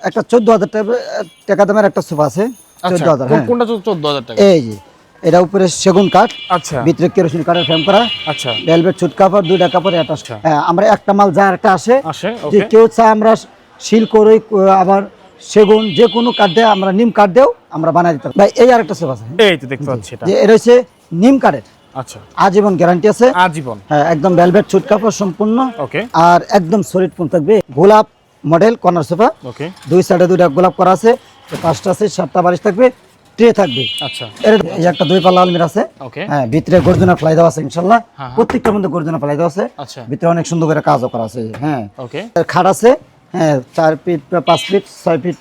একটা 14,000 টাকা দামের একটা সোফা আছে। 14,000। হ্যাঁ, কোনটা 14,000 টাকা? এই যে এটা উপরে সেগুন কাঠ, আচ্ছা, ভিতরে কেরোসিন কাঠের ফ্রেম করা, আচ্ছা, ভেলভেট ছুট কাপড়, দুইটা কাপড় অ্যাটাচ। আচ্ছা। হ্যাঁ, আমরা একটা মাল যা একটা আসে যে ওকে। কেউ চায় আমরা শিল করে আবার সেগুন যে কোনো কাঠ দিয়ে আমরা নিম কাঠ দিয়েও আমরা বানাই দিতে পারি। ভাই এই আরেকটা সোফা আছে, এই তো দেখতে পাচ্ছি এটা। যে এটা হচ্ছে নিম কাঠের, আচ্ছা, আজীবন গ্যারান্টি আছে। আজীবন। হ্যাঁ, একদম ভেলভেট ছুট কাপড় সম্পূর্ণ। ওকে, আর একদম সলিড ফোম থাকবে। গোলাপ মডেল কর্নার সোফা, ওকে, দুই সাইডে দুইটা গোলাপ করা আছে, পাঁচটা আছে, 7টা বালিশ থাকবে, ট্রে থাকবে। আচ্ছা, এর এই একটা দুই পাল্লা আলমিরা আছে। ওকে, হ্যাঁ, ভিতরে গর্জনা ফ্লাই দেওয়া আছে ইনশাআল্লাহ। হ্যাঁ। প্রত্যেকটার মধ্যে গর্জনা ফ্লাই দেওয়া আছে। আচ্ছা, ভিতরে অনেক সুন্দর করে কাজও করা আছে। হ্যাঁ, ওকে, এর খাট আছে। হ্যাঁ, 4 feet 5 feet 6 feet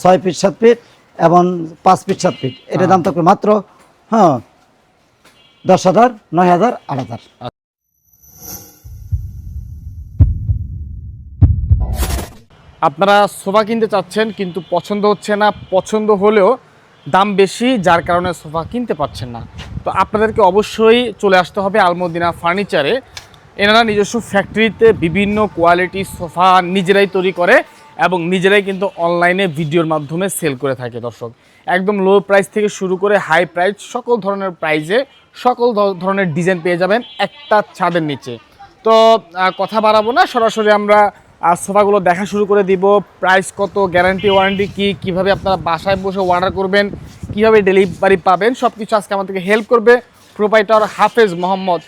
6 feet 7 feet এবং 5 ফিট 7 ফিট। এটার দাম থাকবে মাত্র 10,000, 9,000, 8,000। আপনারা সোফা কিনতে চাচ্ছেন কিন্তু পছন্দ হচ্ছে না, পছন্দ হলেও দাম বেশি, যার কারণে সোফা কিনতে পারছেন না। তো আপনাদেরকে অবশ্যই চলে আসতে হবে আলমদিনা ফার্নিচারে। এনারা নিজস্ব ফ্যাক্টরিতে বিভিন্ন কোয়ালিটির সোফা নিজেরাই তৈরি করে এবং নিজেরাই কিন্তু অনলাইনে ভিডিওর মাধ্যমে সেল করে থাকে। দর্শক, একদম লো প্রাইস থেকে শুরু করে হাই প্রাইস, সকল ধরনের প্রাইসে সকল ধরনের ডিজাইন পেয়ে যাবেন একটা ছাদের নিচে। তো কথা বাড়াবো না, সরাসরি আমরা সোফাগুলো দেখা শুরু করে দিব। প্রাইস কত, গ্যারান্টি ওয়ারেন্টি কি, কিভাবে আপনারা বাসায় বসে অর্ডার করবেন, কিভাবে ডেলিভারি পাবেন, সব কিছু আজকে আমাদেরকে হেল্প করবে প্রোপাইটার হাফেজ মোহাম্মদ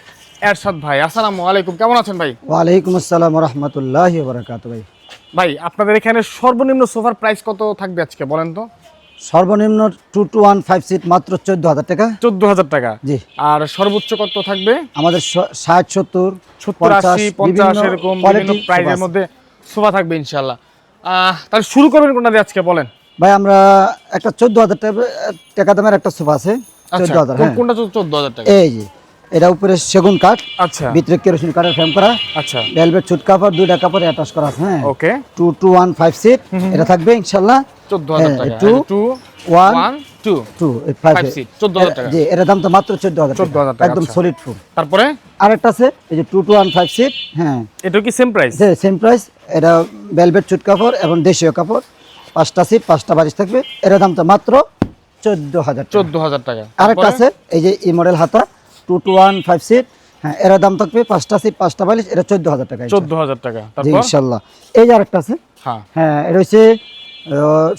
এরশাদ ভাই। আসসালামু আলাইকুম, কেমন আছেন ভাই? ওয়ালাইকুম আসসালাম ওয়া রাহমাতুল্লাহি ওয়া বারাকাতুহু। ভাই, ভাই আপনাদের এখানে সর্বনিম্ন সোফার প্রাইস কত থাকবে আজকে বলেন তো? সর্বনিম্ন 2 to 1 5 সিট মাত্র 14,000 টাকা। 14,000 টাকা। জি। আর সর্বোচ্চ কত থাকবে? আমাদের 60, 70, 70, 80, 50 এরকম বিভিন্ন প্রাইসের মধ্যে সোফা থাকবে ইনশাআল্লাহ। তাহলে শুরু করবেন কোনটা দিয়ে আজকে বলেন? ভাই, আমরা একটা 14,000 টাকা দামের একটা সোফা আছে। 14,000। হ্যাঁ, কোনটা 14,000 টাকা? এই যে এটা উপরে সেগুন কাঠ, আচ্ছা, ভিতরে কেরোসিন কাঠের ফ্রেম করা, আচ্ছা, ভেলভেট ছুট কাপড়, দুইটা কাপড় অ্যাটাচ করা আছে। হ্যাঁ, ওকে। 2 to 1 5 সিট এটা থাকবে ইনশাআল্লাহ। 14,000 টাকা। 2 1 2 5 সিট 14,000 টাকা। জি, এর দাম তো মাত্র 14,000 14,000 টাকা, একদম আচ্ছা। সলিড ফুল। তারপরে আরেকটা আছে এই যে 2 to 1 5 সিট। হ্যাঁ, এটা কি সেম প্রাইস? Same price. এটা ভেলভেট ছুট কাপড় এবং দেশীয় কাপড়, 5টা সিট, 5টা বালিশ থাকবে। এর দাম তো মাত্র 14,000 টাকা। 14,000 টাকা। আরেকটা আছে এই যে এই মডেল হাতা 2 to 1 5 সিট। হ্যাঁ, এর দাম থাকবে 5টা সিট, 5টা বালিশ, এটা 14,000 টাকা। 14,000 টাকা। জি, তারপর ইনশাআল্লাহ। এই যে আরেকটা আছে। হ্যাঁ, হ্যাঁ, এটা হচ্ছে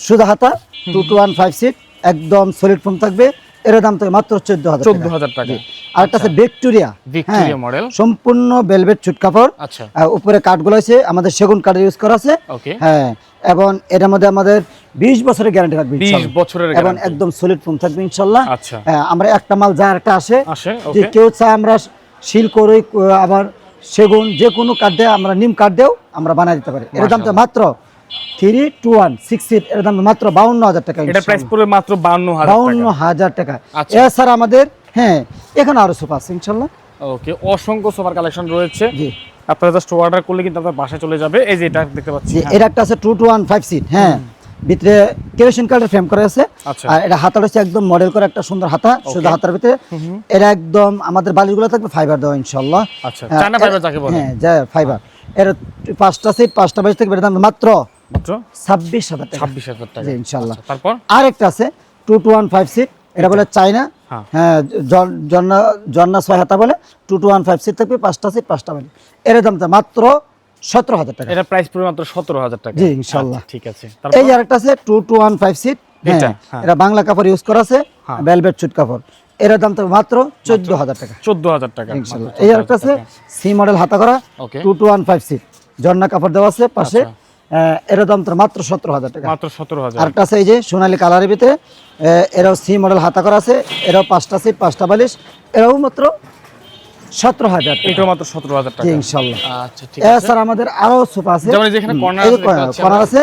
সুদা হাতা 2 to 1 5 সিট, একদম সলিড ফোম থাকবে। এর দাম থাকবে মাত্র 14,000 টাকা। আরেকটা আছে ভিক্টোরিয়া মডেল, সম্পূর্ণ ভেলভেট ছুট কাপড়। আচ্ছা, উপরে কাঠগুলো আছে আমাদের সেগুন কাঠের ইউজ করা আছে। ওকে। হ্যাঁ, এবং এটার মধ্যে আমাদের 20 বছরের গ্যারান্টি থাকবে 20 বছরের এবং একদম সলিড ফোম থাকবে ইনশাআল্লাহ। আচ্ছা, হ্যাঁ, আমরা একটা মাল যা একটা আসে যে ওকে। কেউ চায় আমরা শিল করে আবার সেগুন যে কোনো কাঠ দিয়ে আমরা নিম কাঠ দিয়েও আমরা বানাই দিতে পারি। এর দাম তো মাত্র 3 to 1 6 সিট, এর দাম মাত্র 52,000 টাকা। এটা প্রাইস পড়বে মাত্র 52,000 টাকা। আচ্ছা। এছাড়া আমাদের এখানে আরো সোফা আছে ইনশাআল্লাহ। ওকে, অসংখ্য সোফার কালেকশন রয়েছে। জি, আপনারা জাস্ট অর্ডার করলে কিন্তু আপনার বাসায় চলে যাবে। এই যে এটা দেখতে পাচ্ছি, এর একটা আছে 2 to 1 5 সিট। হ্যাঁ, ভিতরে কেরোসিন কাঠের ফ্রেম করা আছে। আচ্ছা, আর এটা হাতা হচ্ছে একদম মডেল করে একটা সুন্দর হাতা, শুধু হাতার ভিতরে এটা একদম আমাদের বালিশগুলো থাকবে ফাইবার দেওয়া ইনশাআল্লাহ। আচ্ছা, চায়না ফাইবার যাকে বলে। হ্যাঁ, যা ফাইবার। এর 5টা সিট, 5টা বালিশ থাকবে। এর দাম মাত্র 26,000 টাকা। 26,000 টাকা। জি, ইনশাআল্লাহ। আচ্ছা, তারপর আরেকটা আছে 2 to 1 5 সিট, এটা বলে চায়না। হ্যাঁ, জন্না 6 হাতা বলে। 2 to 1 5 সিট থাকবে, 5টা সিট, 5টা বালিশ। এর দাম তো মাত্র 17,000 টাকা। এটা প্রাইস পড়বে মাত্র 17,000 টাকা। জি, ইনশাআল্লাহ। ঠিক আছে। এই যে আরেকটা আছে 2 to 1 5 সিট। এটা এটা বাংলা কাপড় ইউজ করা আছে, ভেলভেট ছুট কাপড়। এর দাম তো মাত্র 14,000 টাকা। 14,000 টাকা ইনশাআল্লাহ। এই আরেকটা আছে সি মডেল হাতা করা 2 to 1 5 সিট, জন্না কাপড় দেওয়া আছে পাশে। এর দাম তো মাত্র 17,000 টাকা। মাত্র 17,000। আরেকটা আছে এই যে সোনালী কালারের ভিতরে, এরাও সি মডেল হাতা করা আছে, এরাও 5টা সিট, 5টা বালিশ, এরাও মাত্র 17,000 টাকা। এটাও মাত্র 17,000 টাকা। জি, ইনশাআল্লাহ। আচ্ছা, ঠিক আছে। স্যার আমাদের আরো সোফা আছে, যেমন যেখানে কর্নার আছে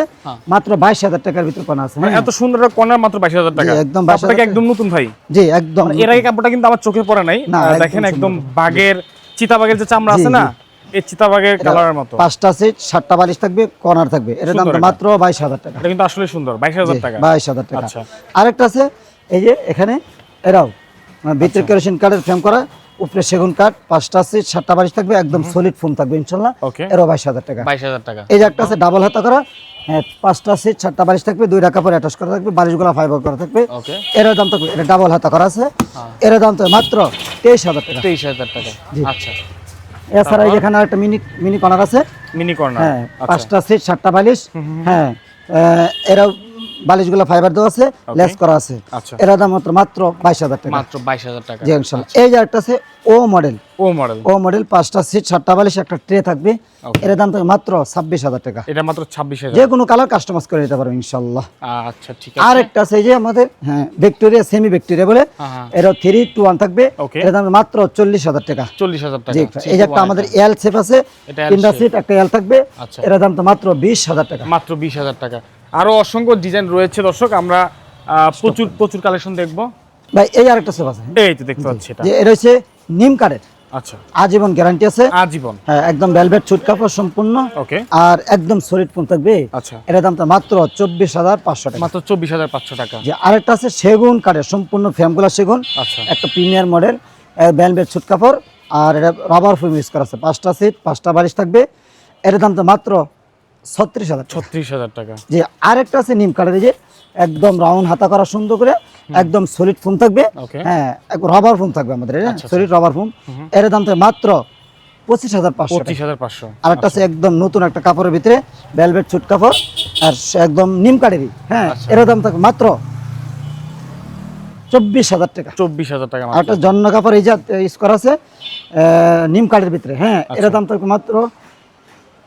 মাত্র 22,000 টাকার ভিতরে কর্নার আছে। এত সুন্দর একটা কর্নার মাত্র 22,000 টাকা। একদম আপনাকে একদম নতুন ভাই। জি, একদম। এর আগে কাপড়টা কিন্তু আমার চোখে পড়ে নাই। দেখেন একদম বাগের, চিতাবাগের যে চামড়া আছে না, এই চিতাবাগের কালারের মতো। 5টা সিট, 7টা বালিশ থাকবে, কর্নার থাকবে। এর দাম মাত্র 22,000 টাকা। এটা কিন্তু আসলে সুন্দর, 22,000 টাকা। 22,000 টাকা। আচ্ছা, আরেকটা আছে এই যে এখানে, এরাও ভিতরে কেরোসিন কাঠের ফ্রেম করা, উপরে সেগুন কাঠ, 5টা সিট, 7টা বালিশ থাকবে, একদম সলিড ফোম থাকবে ইনশাআল্লাহ। ওকে, এরও 22,000 টাকা। 22,000 টাকা। এই যে একটা আছে ডাবল হাতা করা, হ্যাঁ 5টা সিট, 7টা বালিশ থাকবে, 2টা কাপড় অ্যাটাচ করা থাকবে, বালিশগুলো ফাইবার করা থাকবে। ওকে, এর দাম থাকবে, এটা ডাবল হাতা করা আছে, এর দাম তো মাত্র 23,000 টাকা। 23,000 টাকা। জি। আচ্ছা, এছাড়া এখানে একটা মিনি কর্নার আছে, মিনি কর্নার। হ্যাঁ 5টা সিট, 7টা বালিশ, হ্যাঁ এরা বালিশগুলো ফাইবার দেওয়া আছে, লেস করা আছে। আচ্ছা, এর দাম মাত্র 22,000 টাকা। মাত্র 22,000 টাকা। জি ইনশাআল্লাহ। এই যে একটা আছে ও মডেল, ও মডেল। 5টা সিট, 7টা বালিশ, একটা ট্রে থাকবে, এর দাম থাকবে মাত্র 26,000 টাকা। এটা মাত্র 26,000। যে কোনো কালার কাস্টমাইজ করে নিতে পারবেন ইনশাআল্লাহ। আচ্ছা, ঠিক আছে। আর একটা আছে এই যে আমাদের, হ্যাঁ ভিক্টোরিয়া সেমি ভিক্টোরিয়া বলে, হ্যাঁ, এর 3-2-1 থাকবে, ওকে। এর দাম মাত্র 40,000 টাকা। 40,000 টাকা। জি এই যে একটা আমাদের এল শেপ আছে, এটা 3টা সিট, একটা এল থাকবে, আচ্ছা, এর দাম তো মাত্র 20,000 টাকা। মাত্র 20,000 টাকা। আরো অসংখ্য ডিজাইন রয়েছে দর্শক, আমরা প্রচুর কালেকশন দেখবো। ভাই এই আরেকটা শেপ আছে, এই তো দেখতে পাচ্ছি এটা। যে এটা হচ্ছে নিম কাঠের, আচ্ছা, আজীবন গ্যারান্টি আছে, আজীবন। হ্যাঁ একদম ভেলভেট ছুট কাপড় সম্পূর্ণ, ওকে, আর একদম সলিড ফোম থাকবে। আচ্ছা, এর দাম তো মাত্র 24,500 টাকা। মাত্র 24,500 টাকা। যে আরেকটা আছে সেগুন কাঠের, সম্পূর্ণ ফ্রেমগুলো সেগুন, আচ্ছা, একটা প্রিমিয়ার মডেল, ভেলভেট ছুট কাপড়, আর এটা রাবার ফোম ইউজ করা আছে, 5টা সিট, 5টা বালিশ থাকবে, এর দাম তো মাত্র 36,000 টাকা। 36,000 টাকা। যে আরেকটা আছে নিম কাঠের, এই যে একদম রাউন্ড হাতা করা সুন্দর করে, একদম সলিড ফোম থাকবে, ওকে, হ্যাঁ রাবার ফোম থাকবে আমাদের, সলিড রাবার ফোম, এর দাম তো মাত্র 25,500 টাকা। 25,500। আরেকটা আছে একদম নতুন একটা কাপড়ের ভিতরে, ভেলভেট ছুট কাপড়, আর একদম নিম কাঠেরই, হ্যাঁ এর দাম থাকবে মাত্র 24,000 টাকা। 24,000 টাকা। আর একটা জন্য কাপড় এই যে ইউজ করা আছে নিম কাঠের ভিতরে, হ্যাঁ এর দাম থাকবে মাত্র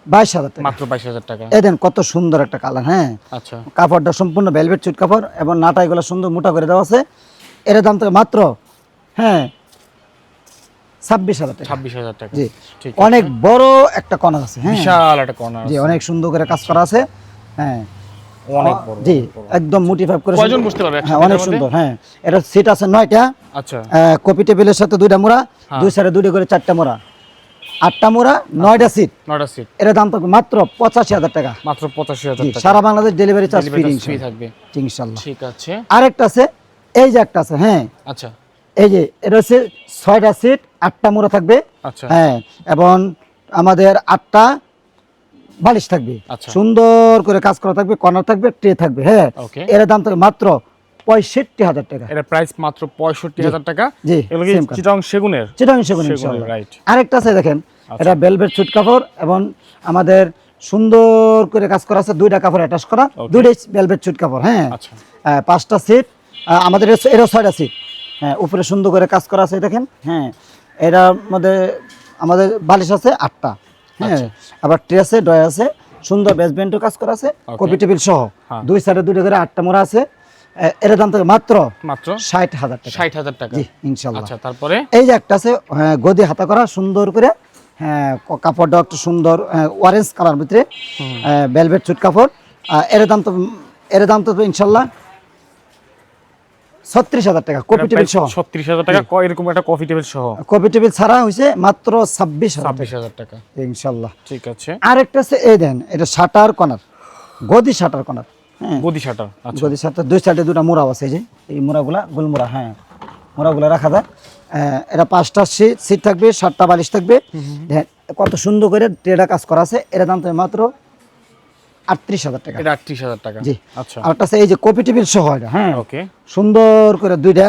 22,000 টাকা। মাত্র 22,000 টাকা। এই দেন কত সুন্দর একটা কালার, হ্যাঁ আচ্ছা, কাপড়টা সম্পূর্ণ ভেলভেট ছুট কাপড়, এবং নাটা এগুলো সুন্দর মোটা করে দেওয়া আছে, এর দাম থাকবে মাত্র, হ্যাঁ 26,000 টাকা। 26,000 টাকা। জি ঠিক, অনেক বড় একটা কর্নার আছে, হ্যাঁ বিশাল একটা কর্নার। জি অনেক সুন্দর করে কাজ করা আছে, হ্যাঁ অনেক বড়। জি একদম মোটিফাইভ করে, কয়জন বসতে পারবে হ্যাঁ অনেক সুন্দর, হ্যাঁ এটা সিট আছে 9টা, আচ্ছা, কপি টেবিলের সাথে 2টা মোড়া, দুই সাইডে 2টা করে 4টা মোড়া, 8টা মোড়া, 9টা সিট, 9টা সিট। এর দাম থাকবে মাত্র 85,000 টাকা। মাত্র 85,000 জি টাকা। সারা Bangladesh delivery charge free free থাকবে ইনশাআল্লাহ। ঠিক আছে। আরেকটা আছে এই যে একটা আছে, হ্যাঁ আচ্ছা, এই যে এটা হচ্ছে 6টা সিট, 8টা মোড়া থাকবে, আচ্ছা, হ্যাঁ এবং আমাদের 8টা বালিশ থাকবে, আচ্ছা, সুন্দর করে কাজ করা থাকবে, কর্নার থাকবে, ট্রে থাকবে, হ্যাঁ ওকে। এর দাম থাকবে মাত্র 65,000 টাকা। এর প্রাইস মাত্র 65,000 টাকা। জি এগুলো কি same কালার। চিটাং সেগুনের? চিটাং সেগুন সেগুনের, ইনশাআল্লাহ। রাইট। আরেকটা আছে দেখেন, এটা ভেলভেট ছুট কাপড়, এবং আমাদের সুন্দর করে কাজ করা আছে, 2টা কাপড় অ্যাটাচ করা, 2টাই ভেলভেট ছুট কাপড়, হ্যাঁ আচ্ছা, 5টা সিট, আমাদের এরও 6টা সিট, হ্যাঁ উপরে সুন্দর করে কাজ করা আছে দেখেন, হ্যাঁ এটার মধ্যে আমাদের বালিশ আছে 8টা, হ্যাঁ আবার ট্রে আছে, ডয় আছে, সুন্দর বেসমেন্টও কাজ করা আছে, কপি টেবিল সহ, দুই সাইডে 2টা করে 8টা মোড়া আছে, এর দাম থেকে মাত্র 60,000 টাকা। 60,000 টাকা। জি ইনশাআল্লাহ। আচ্ছা, তারপরে এই যে একটা আছে, হ্যাঁ গদি হাতা করা সুন্দর করে, হ্যাঁ কাপড়টা একটু সুন্দর অরেঞ্জ কালার ভিতরে, ভেলভেট ছুট কাপড়, এর দাম তো ইনশাআল্লাহ 36,000 টাকা, কপি টেবিল সহ। 36,000 টাকা এরকম একটা কফি টেবিল সহ। কপি টেবিল ছাড়া হইছে মাত্র 26,000 টাকা ইনশাআল্লাহ। ঠিক আছে। আরেকটা আছে এই দেন, এটা শাটার কর্নার, গদি শাটার কর্নার, হ্যাঁ গদি শাটার। আচ্ছা, গদি শাটার, দুই সাইডে 2টা মোড়া আছে, এই যে এই মোড়াগুলা গোলমোড়া, হ্যাঁ মোড়াগুলা রাখা যায়, এটা 5টা সিট থাকবে, 7টা বালিশ থাকবে, দেখেন কত সুন্দর করে ট্রেডা কাজ করা আছে, এর দাম তো মাত্র 38,000 টাকা। এটা 38,000 টাকা। জি আচ্ছা, আরেকটা আছে এই যে কপি টেবিল সহ, এটা হ্যাঁ ওকে, সুন্দর করে 2টা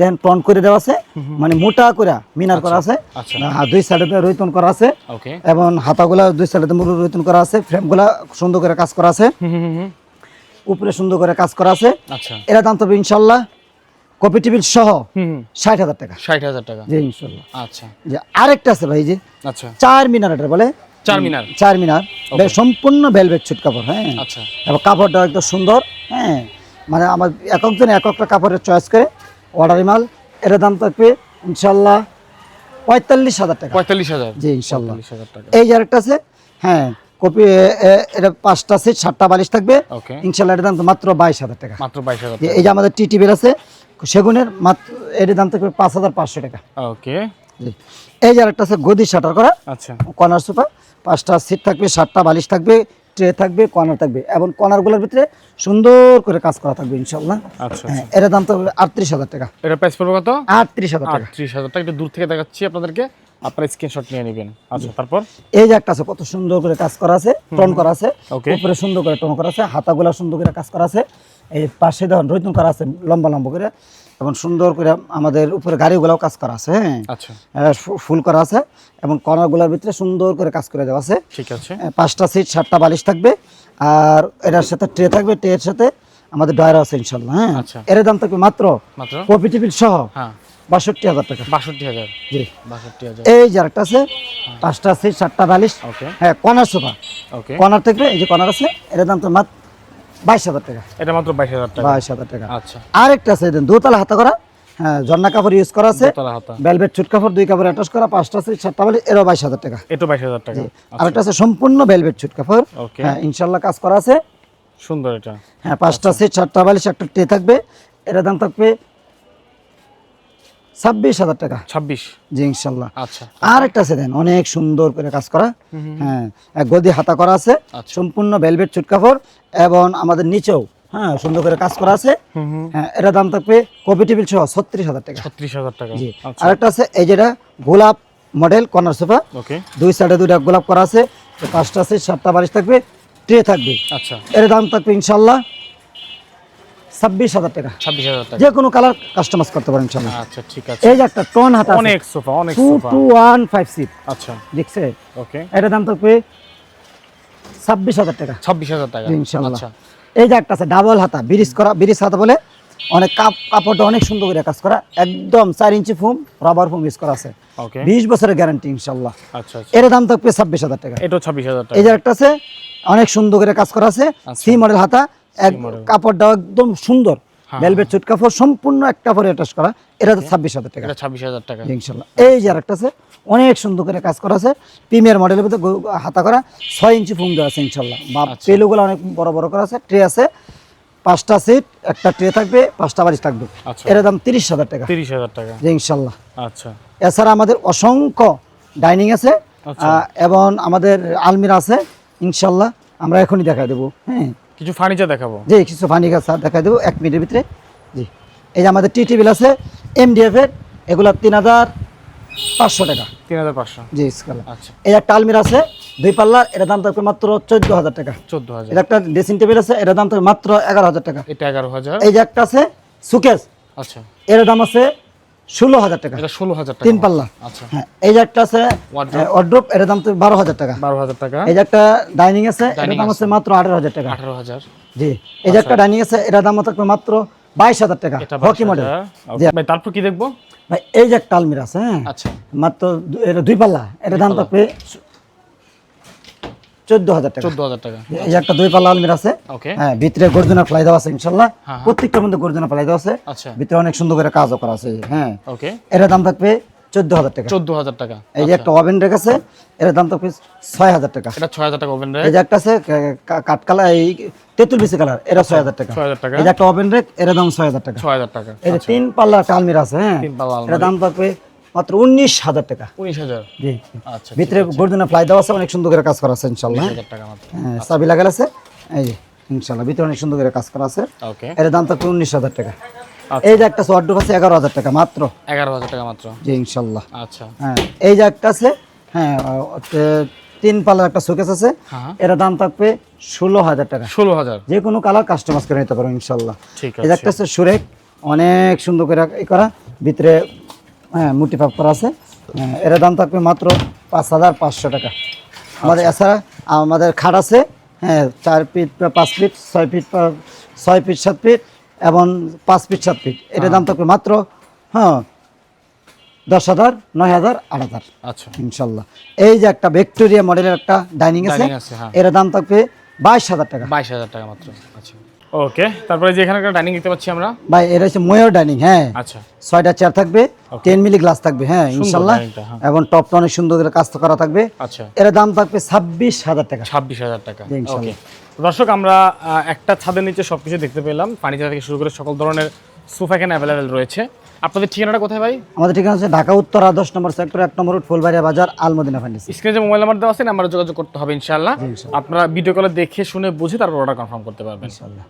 দেখেন টন করে দেওয়া আছে, মানে মোটা করে মিনার করা আছে, আচ্ছা, দুই সাইডে রৈতন করা আছে, ওকে, এবং হাতাগুলা দুই সাইডে রৈতন করা আছে, ফ্রেমগুলা সুন্দর করে কাজ করা আছে, উপরে সুন্দর করে কাজ করা আছে। আচ্ছা, এর দাম তবে ইনশাআল্লাহ কপি টেবিল সহ 60,000 টাকা। 60,000 টাকা। জি ইনশাআল্লাহ। আচ্ছা, যে আরেকটা আছে ভাই, যে আচ্ছা, 4 মিনার, এটা বলে 4 মিনার। 4 মিনার, সম্পূর্ণ ভেলভেট ছুট কাপড়, হ্যাঁ আচ্ছা, এবং কাপড়টা একদম সুন্দর, হ্যাঁ মানে আমার একজন এক একটা কাপড়ের চয়েস করে অর্ডারি মাল, এর দাম থাকবে ইনশাআল্লাহ 45,000 টাকা। 45,000। জি ইনশাআল্লাহ। 45,000 টাকা। এই যে আরেকটা আছে, হ্যাঁ কপি, এটা 5টা সিট, 7টা বালিশ থাকবে, ওকে, ইনশাআল্লাহ এর দাম তো মাত্র 22,000 টাকা। মাত্র 22,000 যে টাকা। এই যে আমাদের টি টেবিল আছে সেগুনের, মাত্র এর দাম থাকবে 5,500 টাকা। ওকে, জি এই যে আরেকটা আছে গদি শাটার করা, আচ্ছা, কর্নার সোফা, 5টা সিট থাকবে, 7টা বালিশ থাকবে, ট্রে থাকবে, কর্নার থাকবে এবং কর্নারগুলোর ভিতরে সুন্দর করে কাজ করা থাকবে ইনশাল্লাহ। আচ্ছা হ্যাঁ, এটার দাম তো 38,000 টাকা। এটা প্রাইস পড়বে কত? 38,000 টাকা। 38,000 টাকা। একটু দূর থেকে দেখাচ্ছি আপনাদেরকে, আপনারা স্ক্রিনশট নিয়ে নেবেন। আচ্ছা, তারপর এই যে একটা আছে, কত সুন্দর করে কাজ করা আছে, টোন করা আছে, Okay. উপরে সুন্দর করে টোন করা আছে, হাতাগুলা সুন্দর করে কাজ করা আছে, এই পাশে দেখুন রৈতন করা আছে লম্বা লম্বা করে, এবং সুন্দর করে আমাদের উপরে গাড়িগুলাও কাজ করা আছে। হ্যাঁ, আচ্ছা, ফুল করা আছে এবং কর্নারগুলোর ভিতরে সুন্দর করে কাজ করে দেওয়া আছে। ঠিক আছে। 5টা সিট 7টা বালিশ থাকবে, আর এটার সাথে ট্রে থাকবে, ট্রের সাথে আমাদের ডয়ার আছে ইনশাল্লাহ। হ্যাঁ, আচ্ছা। এর দাম থাকবে মাত্র মাত্র কপি টেবিল সহ হ্যাঁ 62,000 টাকা। 62,000। জি, 62,000। এই যে আরেকটা আছে, 5টা সিট 7টা বালিশ, ওকে, হ্যাঁ কর্নার সোফা, ওকে। কর্নার থাকবে, এই যে কর্নার আছে, এর দাম তো মাত্র 22,000 টাকা। এটা মাত্র 22,000 টাকা। 22,000 টাকা। আচ্ছা, আরেকটা আছে দেন, দোতলা হাতা করা, হ্যাঁ ঝর্ণা কাপড় ইউজ করা আছে, দোতলা হাতা। ভেলভেট ছুট কাপড় 2 কাপড় অ্যাটাচ করা, 5টা সিট 7টা বালিশ, এরও 22,000 টাকা। এটা 22,000 টাকা। আরেকটা আছে সম্পূর্ণ ভেলভেট ছুট কাপড়, ওকে, হ্যাঁ ইনশাল্লাহ কাজ করা আছে, সুন্দর এটা। হ্যাঁ 5টা সিট 7টা বালিশ, একটা ট্রে থাকবে, এর দাম থাকবে 26,000 টাকা। 26। জি ইনশাল্লাহ। আচ্ছা, আর একটা আছে দেন, অনেক সুন্দর করে কাজ করা, হ্যাঁ এক গদি হাতা করা আছে, আচ্ছা। সম্পূর্ণ ভেলভেট ছুট কাপড়, এবং আমাদের নিচেও হ্যাঁ সুন্দর করে কাজ করা আছে। হ্যাঁ, এটার দাম থাকবে কপি টেবিল সহ 36,000 টাকা। 36,000 টাকা। জি, আচ্ছা, আরেকটা আছে এই যেটা গোলাপ মডেল কর্নার সোফা, ওকে, 2 সাইডে 2টা গোলাপ করা আছে, 5টা সিট 7টা বালিশ থাকবে, ট্রে থাকবে, আচ্ছা। এর দাম থাকবে ইনশাল্লাহ 26,000 টাকা। 26,000 টাকা। যে কোনো কালার কাস্টমাইজ করতে পারেন ইনশাল্লাহ। আচ্ছা, ঠিক আছে। এই যে একটা টন হাতা আছে, অনেক সোফা, অনেক 2 সোফা। to 1 5 সিট, আচ্ছা, দেখছে, ওকে, এটার দাম থাকবে 26,000 টাকা 26,000 টাকা। ইনশাল্লাহ। আচ্ছা, এই যে একটা আছে ডাবল হাতা, ব্রিজ করা, ব্রিজ হাতা বলে, অনেক কাপড়টা অনেক সুন্দর করে কাজ করা, একদম 4 ইঞ্চি ফোম, রাবার ফোম ইউজ করা আছে, ওকে, 20 বছরের গ্যারান্টি ইনশাল্লাহ। আচ্ছা, আচ্ছা। এর দাম থাকবে 26,000 টাকা। এটাও 26,000 টাকা। এই যে একটা আছে, অনেক সুন্দর করে কাজ করা আছে, আচ্ছা। সি মডেল হাতা, model। কাপড়টা একদম সুন্দর, হ্যাঁ, ভেলভেট ছুট কাপড়, সম্পূর্ণ এক কাপড়ে অ্যাটাচ করা, এটা 26,000 টাকা এটা 26,000 টাকা। ইনশাল্লাহ। এই যে আরেকটা আছে, অনেক সুন্দর করে কাজ করা আছে, প্রিমিয়ার মডেলের ভিতরে হাতা করা, 6 ইঞ্চি ফোম দেওয়া আছে ইনশাল্লাহ, বা আচ্ছা। পেলুগুলো অনেক বড় বড় করা আছে, ট্রে আছে, 5টা সিট, একটা ট্রে থাকবে, 5টা বালিশ থাকবে, আচ্ছা, এর দাম 30,000 টাকা। 30,000 টাকা। জি ইনশাল্লাহ। আচ্ছা, এছাড়া আমাদের অসংখ্য ডাইনিং আছে, আচ্ছা। এবং আমাদের আলমিরা আছে ইনশাল্লাহ, আমরা এখনই দেখাই দেবো। হ্যাঁ, কিছু ফার্নিচার দেখাবো। জি কিছু ফার্নিচার দেখাই দেবো 1 মিনিটের ভিতরে। জি, এই যে আমাদের টি টেবিল আছে MDF এর, এগুলা 3,500 টাকা। 3,500। জি স্কেল। আচ্ছা, এই একটা আলমিরা আছে 2 পাল্লার, এর দাম থাকবে মাত্র 14,000 টাকা। 14,000। এটা একটা ড্রেসিং টেবিল আছে, এর দাম থাকবে মাত্র 11,000 টাকা। এটা 11,000। এই যে একটা আছে সুকেস, আচ্ছা, এর দাম আছে 16,000 টাকা, এটা 16,000 টাকা। 3 পাল্লা। আচ্ছা, হ্যাঁ, এই যে একটা আছে Wardrobe। ওয়ার্ড্রোব, এর দাম তো 12,000 টাকা। 12,000 টাকা। এই যে একটা ডাইনিং আছে, এর Dining দাম আছে। আছে মাত্র 18,000 টাকা। 18,000। জি, এই যে একটা ডাইনিং আছে, এর দাম থাকবে মাত্র 22,000 টাকা, এটা হকি মডেল। 22,000। জি। ভাই তারপর কি দেখবো? ভাই এই যে একটা আলমিরা আছে, হ্যাঁ আচ্ছা, মাত্র এটা 2 পাল্লা, এর দাম পাল্লা। থাকবে 14,000 টাকা। 14,000 টাকা। এই যে একটা 2 পাল্লা আলমিরা আছে, ওকে, হ্যাঁ ভিতরে গর্জনা ফ্লাই দেওয়া আছে ইনশাল্লাহ, হ্যাঁ। প্রত্যেকটার মধ্যে গর্জনা ফ্লাই দেওয়া আছে, আচ্ছা, ভিতরে অনেক সুন্দর করে কাজও করা আছে। হ্যাঁ, ওকে, এর দাম থাকবে 14,000 টাকা। 14,000 টাকা। এই যে একটা ওভেন রেক আছে, এর দাম থাকবে 6,000 টাকা। এটা 6,000 টাকা ওভেন এই রেক। যে একটা আছে কাঠ কালার, এই তেঁতুল বিচি কালার, এরা 6,000 টাকা। 6,000 টাকা। এই যে একটা ওভেন রেক, এর দাম 6,000 টাকা। 6,000 টাকা। এই যে 3 পাল্লা একটা আলমিরা আছে, হ্যাঁ 3 পাল্লা এর দাম থাকবে মাত্র 19,000 টাকা। 19,000। জি, আচ্ছা, ভিতরে গর্জনা ফ্লাই দেওয়া আছে, অনেক সুন্দর করে কাজ করা আছে ইনশাল্লাহ। 19,000 টাকা মাত্র। হ্যাঁ, চাবি লাগাল আছে, এই যে ইনশাল্লাহ ভিতরে অনেক সুন্দর করে কাজ করা আছে, ওকে, এর দাম থাকবে 19,000 টাকা। আচ্ছা। এই যে একটা ওয়ার্ডরোব আছে 11,000 টাকা মাত্র। 11,000 টাকা মাত্র। জি ইনশাল্লাহ। আচ্ছা, হ্যাঁ, এই যে একটা আছে, হ্যাঁ 3 পাল্লার একটা শোকেস আছে, হ্যাঁ, এর দাম থাকবে 16,000 টাকা। 16,000। যে কোনো কালার কাস্টমাইজ করে নিতে পারো ইনশাল্লাহ। ঠিক এই যে আছে। একটা আছে সুরেক, অনেক সুন্দর করে করা, ভিতরে হ্যাঁ মুটি পাপ করা আছে, হ্যাঁ, এর দাম থাকবে মাত্র 5,500 টাকা। আমাদের এছাড়া আমাদের খাট আছে, হ্যাঁ 4 feet 5 feet 6 feet 6 feet 7 feet এবং 5 ফিট 7 ফিট, এটার দাম থাকবে মাত্র হ্যাঁ 10,000, 9,000, 8,000 আচ্ছা, ইনশাল্লাহ। এই যে একটা ভিক্টোরিয়া মডেলের একটা ডাইনিং আছে, Dining আছে, হ্যাঁ। এর দাম থাকবে 22,000 টাকা। 22,000 টাকা মাত্র। আচ্ছা, ওকে। তারপরে যে এখানে একটা ডাইনিং দেখতে পাচ্ছি আমরা। ভাই এটা হচ্ছে ময়ূর ডাইনিং, হ্যাঁ আচ্ছা, 6টা চেয়ার থাকবে, 10 মিলি গ্লাস থাকবে, হ্যাঁ সুন্দর ইনশাল্লাহ, ডাইনিংটা, হ্যাঁ। এবং টপটা অনেক সুন্দর করে কাজ করা থাকবে, আচ্ছা, এর দাম থাকবে 26,000 টাকা। 26,000 টাকা। জি, ইনশাল্লাহ। ওকে, দর্শক আমরা একটা ছাদের নিচে সবকিছু দেখতে পেলাম, ফার্নিচার থেকে শুরু করে সকল ধরনের সোফা এখানে অ্যাভেলেবেল রয়েছে। আপনাদের ঠিকানাটা কোথায় ভাই? আমাদের ঠিকানা হচ্ছে ঢাকা উত্তরা 10 নম্বর সেক্টর 1 নম্বর রোড ফুলবাড়িয়া বাজার আলমদিনা ফার্নিচার। স্ক্রিনে যে মোবাইল নাম্বার দেওয়া আছে নাম্বারে যোগাযোগ করতে হবে ইনশাআল্লাহ। আপনারা ভিডিও কলে দেখে শুনে বুঝে তারপর অর্ডার কনফার্ম করতে পারবেন। ইনশাআল্লাহ।